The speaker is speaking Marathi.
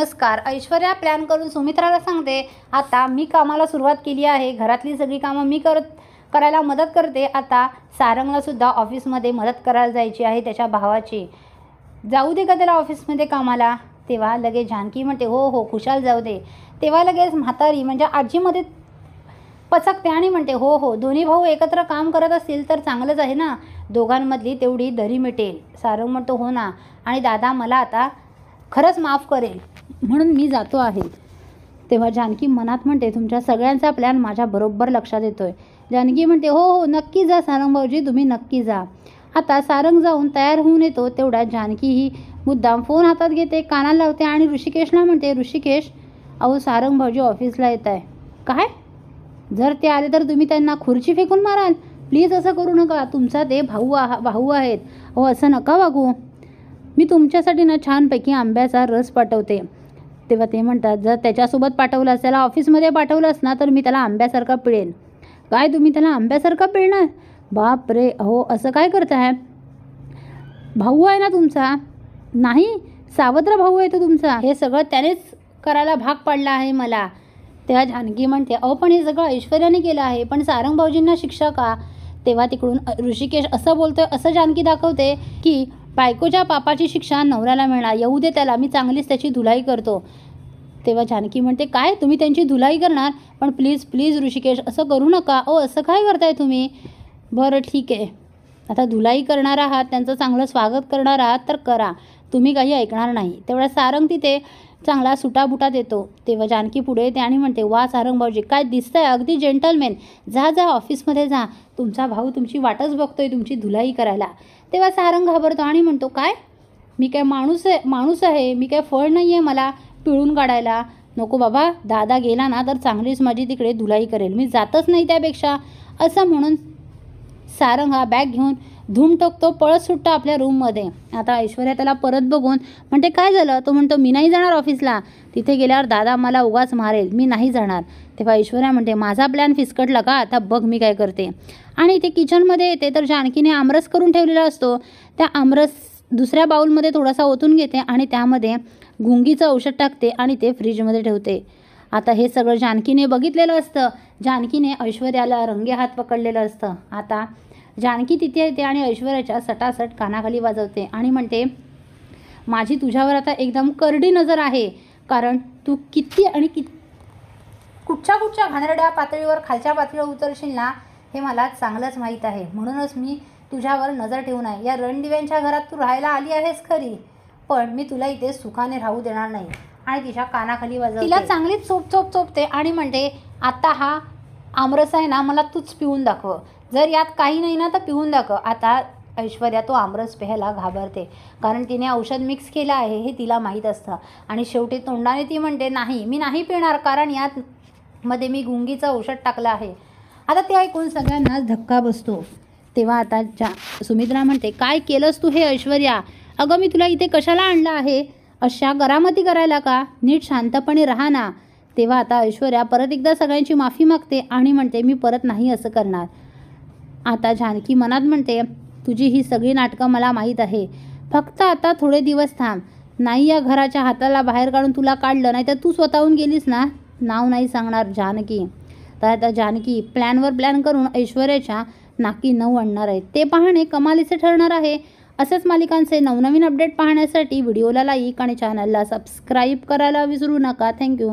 नमस्कार. ऐश्वर्या प्लॅन करून सुमित्राला सांगते, आता मी कामाला सुरुवात केली आहे. घरातली सगळी कामं मी करायला मदत करते. आता सारंगला सुद्धा ऑफिसमध्ये मदत करायला जायची आहे त्याच्या भावाची. जाऊ दे का त्याला ऑफिसमध्ये कामाला. तेव्हा लगेच जानकी म्हणते हो हो खुशाल जाऊ दे. तेव्हा लगेच म्हातारी म्हणजे आजीमध्ये पचकते आणि म्हणते हो हो दोन्ही भाऊ एकत्र काम करत असतील तर चांगलंच आहे ना, दोघांमधली तेवढी दरी मिटेल. सारंग म्हणतो हो ना, आणि दादा मला आता खरंच माफ करेल म्हणून मी जातो आहे. तेव्हा जानकी मनात म्हणते तुमच्या सगळ्यांचा प्लॅन माझ्या बरोबर लक्षात येतोय. जानकी म्हणते हो हो नक्की जा सारंग भाऊजी, तुम्ही नक्की जा. आता सारंग जाऊन तयार होऊन येतो. तेवढ्यात जानकी ही मुद्दाम फोन हातात घेते, कानाला लावते आणि ऋषिकेशला म्हणते ऋषिकेश अहो सारंग भाऊजी ऑफिसला येत आहे. काय? जर ते आले तर तुम्ही त्यांना खुर्ची फेकून माराल? प्लीज असं करू नका, तुमचा ते भाऊ आहेत. अहो असं नका वागू. मी तुमच्यासाठी ना छानपैकी आंब्याचा रस पाठवते. तेव्हा ते म्हणतात जर त्याच्यासोबत पाठवलं त्याला ऑफिसमध्ये पाठवलंस ना तर मी त्याला आंब्यासारखा पिळेन. काय तुम्ही त्याला आंब्यासारखा पिळणार? बाप रे, अहो असं काय करताय? भाऊ आहे ना तुमचा? नाही, सावत्र भाऊ आहे तो तुमचा. हे सगळं त्यानेच करायला भाग पाडला आहे मला. तेव्हा जानकी म्हणते अहो पण हे सगळं ऐश्वर्याने केलं आहे, पण सारंग भाऊजींना शिक्षा का? तेव्हा तिकडून ऋषिकेश असं बोलतोय असं जानकी दाखवते की बायकोच्या पापाची शिक्षा नवऱ्याला मिळणार, येऊ दे त्याला, मी चांगलीच त्याची धुलाई करतो. तेव्हा जानकी म्हणते काय तुम्ही त्यांची धुलाई करणार? पण प्लीज प्लीज ऋषिकेश असं करू नका. ओ असं काय करताय तुम्ही? बरं ठीक आहे, आता धुलाई करणार आहात, त्यांचं चांगलं स्वागत करणार आहात तर करा, तुम्ही काही ऐकणार नाही. तेवढा सारंग तिथे चांगला सुटाबुटात येतो. तेव्हा जानकी पुढे येते आणि म्हणते वा सारंग भाऊजी काय दिसतंय, अगदी जेंटलमॅन. जा जा ऑफिसमध्ये जा, तुमचा भाऊ तुमची वाटच बघतोय तुमची धुलाई करायला. तेव्हा सारंग घाबरतो आणि म्हणतो काय मी काय माणूस आहे, मी काय फळ नाही आहे मला पिळून काढायला. नको बाबा, दादा गेला ना तर चांगलीच माझी तिकडे धुलाई करेल, मी जातच नाही त्यापेक्षा. असं म्हणून सारंग हा बॅग घेऊन धूम टोकतो, पळत सुटतो आपल्या रूममध्ये. आता ऐश्वर्या त्याला परत बघून म्हणते काय झालं? तो म्हणतो मी नाही जाणार ऑफिसला, तिथे गेल्यावर दादा मला उगाच मारेल, मी नाही जाणार. तेव्हा ऐश्वर्या म्हणते माझा प्लॅन फिसकटला का? आता बघ मी काय करते. आणि ते किचनमध्ये येते तर जानकीने आमरस करून ठेवलेला असतो. त्या आमरस दुसऱ्या बाउलमध्ये थोडासा ओतून घेते आणि त्यामध्ये गुंगीचं औषध टाकते आणि ते फ्रीजमध्ये ठेवते. आता हे सगळं जानकीने बघितलेलं असतं. जानकीने ऐश्वर्याला रंगे हात पकडलेलं असतं. आता जानकी तिथे येते आणि ऐश्वर्याच्या सटासट कानाखाली वाजवते आणि म्हणते माझी तुझ्यावर आता एकदम करडी नजर आहे, कारण तू किती आणि कुठच्या घाणेरड्या पातळीवर खालच्या पातळीवर उतरशील ना हे मला चांगलंच माहीत आहे. म्हणूनच मी तुझ्यावर नजर ठेवून आहे. या रणदिव्यांच्या घरात तू राहायला आली आहेस खरी, पण मी तुला इथे सुखाने राहू देणार नाही. आणि तिच्या कानाखाली वाजवते, तिला चांगलीच चोपते आणि म्हणते आता हा आमरस आहे ना मला तूच पिऊन दाखव, जर यात काही नाही ना तर पिऊन दाखव. आता ऐश्वर्या तो आमरस प्यायला घाबरते, कारण तिने औषध मिक्स केलं आहे हे तिला माहीत असतं. आणि शेवटी तोंडाने ती म्हणते नाही मी नाही पिणार, कारण यात मध्ये मी गुंगीचं औषध टाकलं आहे. आता ते ऐकून सगळ्यांनाच धक्का बसतो. तेव्हा आता सुमित्रा म्हणते काय केलंस तू हे ऐश्वर्या? अगं मी तुला इथे कशाला आणलं आहे? अशा करामती करायला का? नीट शांतपणे राहा ना. तेव्हा आता ऐश्वर्या परत एकदा सगळ्यांची माफी मागते आणि म्हणते मी परत नाही असं करणार. आता जानकी मनात म्हणते तुझी ही सगळी नाटकं मला माहीत आहे, फक्त आता थोडे दिवस थांब. नाही या घराच्या हाताला बाहेर काढून तुला काढलं नाही तर तू स्वतःहून गेलीस ना, नाव नाही सांगणार जानकी. तर आता जानकी प्लॅनवर प्लॅन करून ऐश्वर्याच्या नाकी नऊ आणणार आहे. ते पाहणे कमालीचे ठरणार आहे. असेच मालिकांचे नवनवीन अपडेट पाहण्यासाठी व्हिडिओला लाईक आणि चॅनलला सबस्क्राईब करायला विसरू नका. थँक्यू.